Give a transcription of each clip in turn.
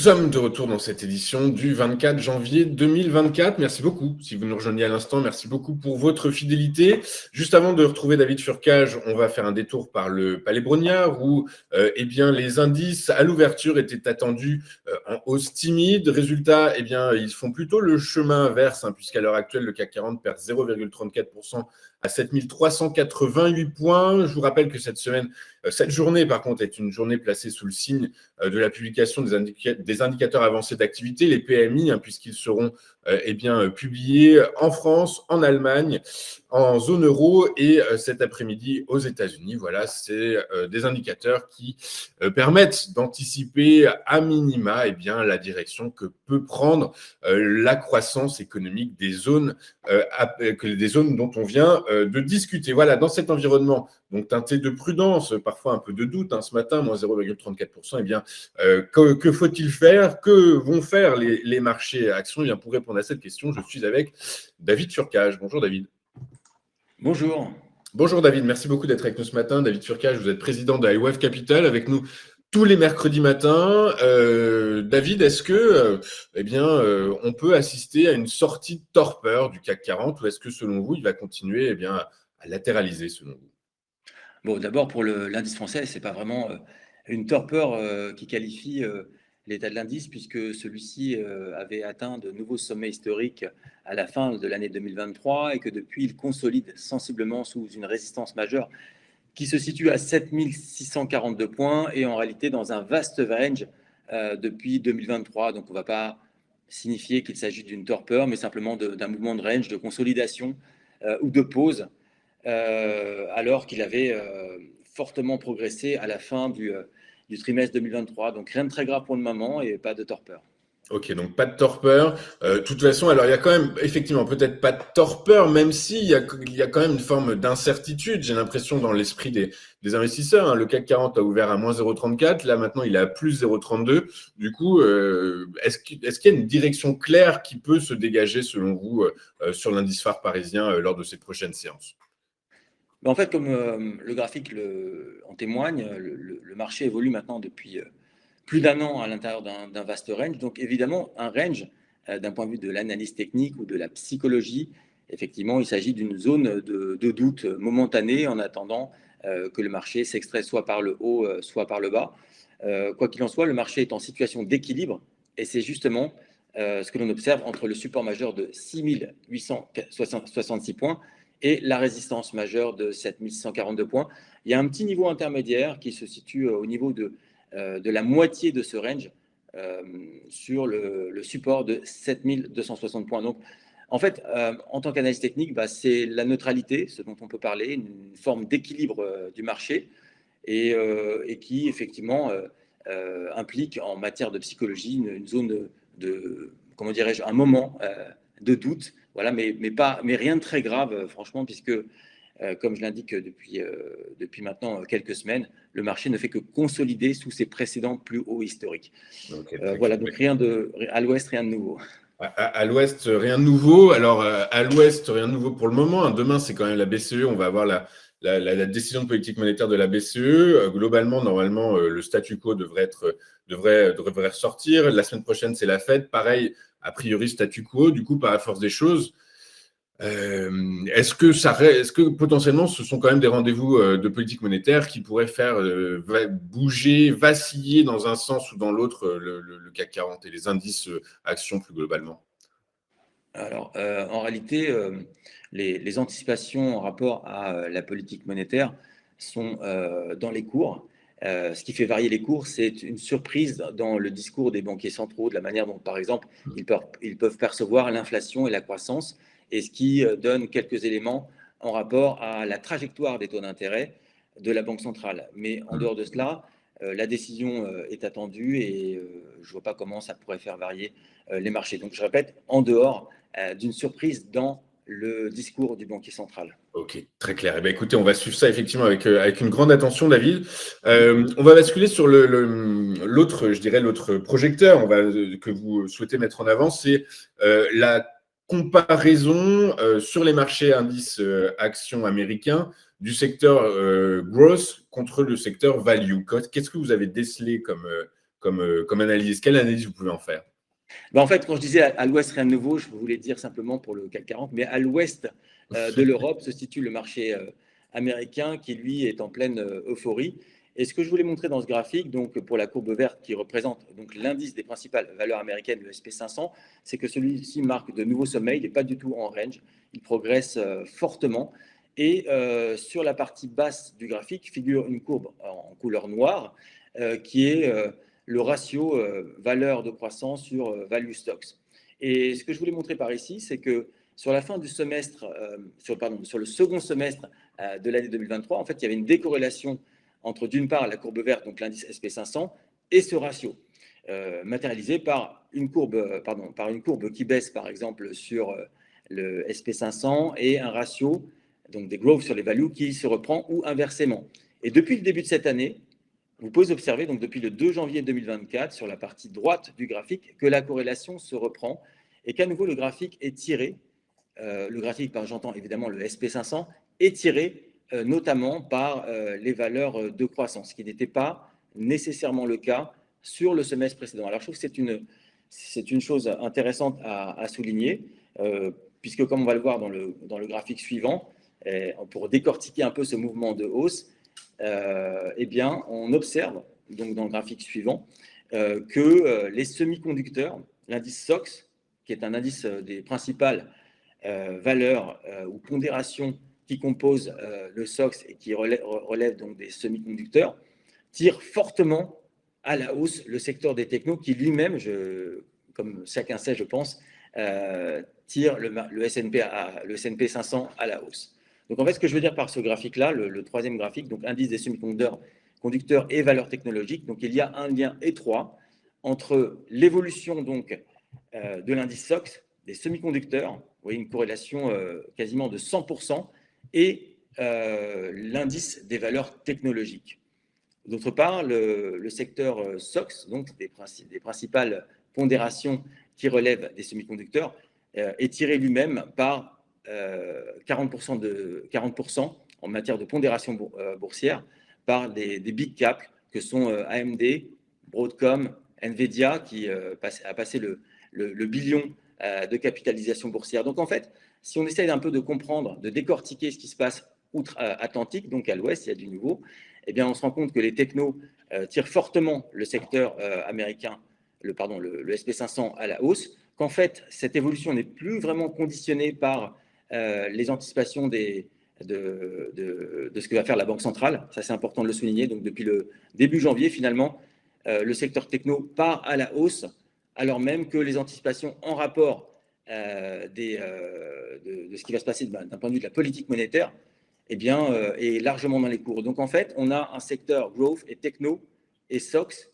Nous sommes de retour dans cette édition du 24 janvier 2024. Merci beaucoup. Si vous nous rejoignez à l'instant, merci beaucoup pour votre fidélité. Juste avant de retrouver David Furcage, on va faire un détour par le Palais Brognard où les indices à l'ouverture étaient attendus en hausse timide. Résultat, ils font plutôt le chemin inverse puisqu'à l'heure actuelle, le CAC 40 perd 0,34% à 7388 points. Je vous rappelle que cette journée, par contre, est une journée placée sous le signe de la publication des indicateurs avancés d'activité, les PMI, puisqu'ils seront publiés en France, en Allemagne, en zone euro et cet après-midi aux États-Unis. Voilà, c'est des indicateurs qui permettent d'anticiper à minima la direction que peut prendre la croissance économique des zones dont on vient de discuter. Voilà, dans cet environnement donc teinté de prudence, parfois un peu de doute, ce matin, moins 0,34%, que faut-il faire? Que vont faire les marchés actions? Pour répondre à cette question, je suis avec David Furcage. Bonjour David. Bonjour. Bonjour David, merci beaucoup d'être avec nous ce matin. David Furcage, vous êtes président de iWave Capital, avec nous tous les mercredis matins. David, est-ce que on peut assister à une sortie de torpeur du CAC 40 ou est-ce que selon vous, il va continuer à latéraliser selon vous? Bon, d'abord, pour l'indice français, ce n'est pas vraiment une torpeur qui qualifie l'état de l'indice, puisque celui-ci avait atteint de nouveaux sommets historiques à la fin de l'année 2023 et que depuis, il consolide sensiblement sous une résistance majeure qui se situe à 7642 points et en réalité dans un vaste range depuis 2023. Donc, on ne va pas signifier qu'il s'agit d'une torpeur, mais simplement d'un mouvement de range, de consolidation ou de pause. Alors qu'il avait fortement progressé à la fin du trimestre 2023. Donc rien de très grave pour le moment et pas de torpeur. Ok, donc pas de torpeur. De toute façon, alors il y a quand même, effectivement, peut-être pas de torpeur, même s'il y a quand même une forme d'incertitude, j'ai l'impression, dans l'esprit des investisseurs. Le CAC 40 a ouvert à moins 0,34, là maintenant il est à plus 0,32. Du coup, est-ce qu'il y a une direction claire qui peut se dégager, selon vous, sur l'indice phare parisien lors de ces prochaines séances? En fait, comme le graphique en témoigne, le marché évolue maintenant depuis plus d'un an à l'intérieur d'un vaste range. Donc évidemment, un range, d'un point de vue de l'analyse technique ou de la psychologie, effectivement, il s'agit d'une zone de doute momentanée en attendant que le marché s'extrait soit par le haut, soit par le bas. Quoi qu'il en soit, le marché est en situation d'équilibre et c'est justement ce que l'on observe entre le support majeur de 6866 points et la résistance majeure de 7642 points. Il y a un petit niveau intermédiaire qui se situe au niveau de la moitié de ce range sur le support de 7260 points. Donc, en fait, en tant qu'analyse technique, c'est la neutralité, ce dont on peut parler, une forme d'équilibre du marché et qui, effectivement, implique en matière de psychologie une zone comment dirais-je, un moment de doute. Voilà, mais rien de très grave, franchement, puisque, comme je l'indique depuis maintenant quelques semaines, le marché ne fait que consolider sous ses précédents plus hauts historiques. Okay, voilà, donc à l'ouest, rien de nouveau. À l'ouest, rien de nouveau. Alors, à l'ouest, rien de nouveau pour le moment. Demain, c'est quand même la BCE. On va avoir la décision de politique monétaire de la BCE. Globalement, normalement, le statu quo devrait ressortir. La semaine prochaine, c'est la Fed. Pareil, a priori, statu quo. Du coup, par la force des choses, est-ce que potentiellement ce sont quand même des rendez-vous de politique monétaire qui pourraient faire bouger, vaciller dans un sens ou dans l'autre le CAC 40 et les indices actions plus globalement? Alors, en réalité, les anticipations en rapport à la politique monétaire sont dans les cours. Ce qui fait varier les cours, c'est une surprise dans le discours des banquiers centraux, de la manière dont, par exemple, ils peuvent percevoir l'inflation et la croissance, et ce qui donne quelques éléments en rapport à la trajectoire des taux d'intérêt de la Banque centrale. Mais en dehors de cela, la décision est attendue et je ne vois pas comment ça pourrait faire varier les marchés. Donc, je répète, en dehors d'une surprise dans le discours du banquier central. Ok, très clair. Eh bien, écoutez, on va suivre ça effectivement avec une grande attention, David. On va basculer sur l'autre, je dirais, l'autre projecteur que vous souhaitez mettre en avant, c'est la comparaison sur les marchés indices actions américains du secteur growth contre le secteur value. Qu'est-ce que vous avez décelé comme analyse? Quelle analyse vous pouvez en faire? En fait, quand je disais à l'ouest, rien de nouveau, je voulais dire simplement pour le CAC 40, mais à l'ouest de l'Europe se situe le marché américain qui, lui, est en pleine euphorie. Et ce que je voulais montrer dans ce graphique, donc pour la courbe verte qui représente donc l'indice des principales valeurs américaines, le SP500, c'est que celui-ci marque de nouveaux sommets. Il n'est pas du tout en range. Il progresse fortement. Et sur la partie basse du graphique figure une courbe en couleur noire qui est le ratio valeur de croissance sur value stocks. Et ce que je voulais montrer par ici, c'est que sur la fin du semestre, sur le second semestre de l'année 2023, en fait, il y avait une décorrélation entre, d'une part, la courbe verte, donc l'indice SP500, et ce ratio, matérialisé par une courbe qui baisse, par exemple, sur le SP500 et un ratio, donc des growth sur les values, qui se reprend ou inversement. Et depuis le début de cette année, vous pouvez observer, donc depuis le 2 janvier 2024, sur la partie droite du graphique, que la corrélation se reprend et qu'à nouveau le graphique est tiré, j'entends évidemment le SP500, est tiré notamment par les valeurs de croissance, ce qui n'était pas nécessairement le cas sur le semestre précédent. Alors je trouve que c'est une chose intéressante à souligner, puisque comme on va le voir dans le graphique suivant, pour décortiquer un peu ce mouvement de hausse, eh bien, on observe, donc dans le graphique suivant, que les semi-conducteurs, l'indice SOX, qui est un indice des principales valeurs ou pondérations qui composent le SOX et qui relève donc des semi-conducteurs, tire fortement à la hausse le secteur des technos qui lui-même, comme chacun sait, je pense, tire le S&P 500 à la hausse. Donc, en fait, ce que je veux dire par ce graphique-là, le troisième graphique, donc indice des semi-conducteurs et valeurs technologiques, donc il y a un lien étroit entre l'évolution donc de l'indice SOX, des semi-conducteurs, vous voyez une corrélation quasiment de 100%, et l'indice des valeurs technologiques. D'autre part, le secteur SOX, donc des principales pondérations qui relèvent des semi-conducteurs, est tiré lui-même par 40% en matière de pondération boursière par des big caps que sont AMD, Broadcom, Nvidia qui a passé le billion de capitalisation boursière. Donc en fait, si on essaye un peu de comprendre, de décortiquer ce qui se passe outre-Atlantique, donc à l'ouest, il y a du nouveau, eh bien on se rend compte que les technos tirent fortement le secteur américain, le SP500 à la hausse, qu'en fait cette évolution n'est plus vraiment conditionnée par les anticipations de ce que va faire la Banque centrale. Ça, c'est important de le souligner. Donc, depuis le début janvier, finalement, le secteur techno part à la hausse, alors même que les anticipations en rapport de ce qui va se passer d'un point de vue de la politique monétaire eh bien, est largement dans les cours. Donc, en fait, on a un secteur growth et techno et SOX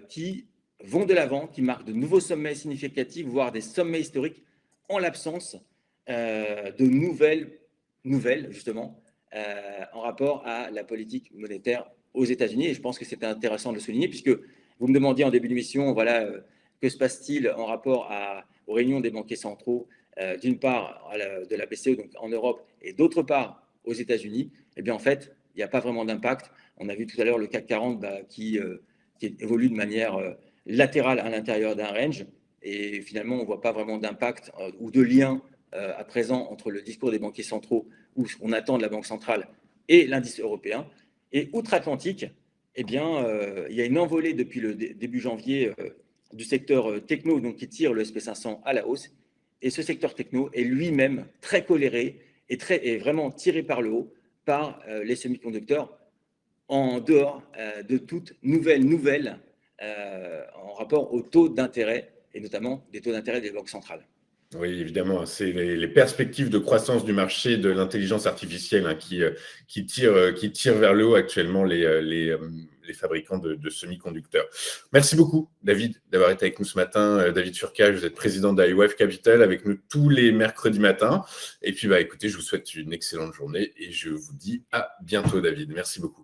qui vont de l'avant, qui marquent de nouveaux sommets significatifs, voire des sommets historiques, en l'absence de nouvelles justement, en rapport à la politique monétaire aux États-Unis. Et je pense que c'est intéressant de le souligner, puisque vous me demandiez en début d'émission, voilà, que se passe-t-il en rapport aux réunions des banquiers centraux, d'une part de la BCE, donc en Europe, et d'autre part aux États-Unis. Eh bien, en fait, il n'y a pas vraiment d'impact. On a vu tout à l'heure le CAC 40 qui évolue de manière latérale à l'intérieur d'un range. Et finalement, on ne voit pas vraiment d'impact ou de lien à présent entre le discours des banquiers centraux ou ce qu'on attend de la Banque centrale et l'indice européen. Et outre-Atlantique, eh bien, il y a une envolée depuis le début janvier du secteur techno donc, qui tire le SP500 à la hausse. Et ce secteur techno est lui-même très coléré et vraiment tiré par le haut par les semi-conducteurs en dehors de toute nouvelle en rapport aux taux d'intérêt et notamment des taux d'intérêt des banques centrales. Oui, évidemment, c'est les perspectives de croissance du marché de l'intelligence artificielle qui tirent vers le haut actuellement les fabricants de semi-conducteurs. Merci beaucoup, David, d'avoir été avec nous ce matin. David Furcage, vous êtes président d'IWF Capital avec nous tous les mercredis matins. Et puis, écoutez, je vous souhaite une excellente journée et je vous dis à bientôt, David. Merci beaucoup.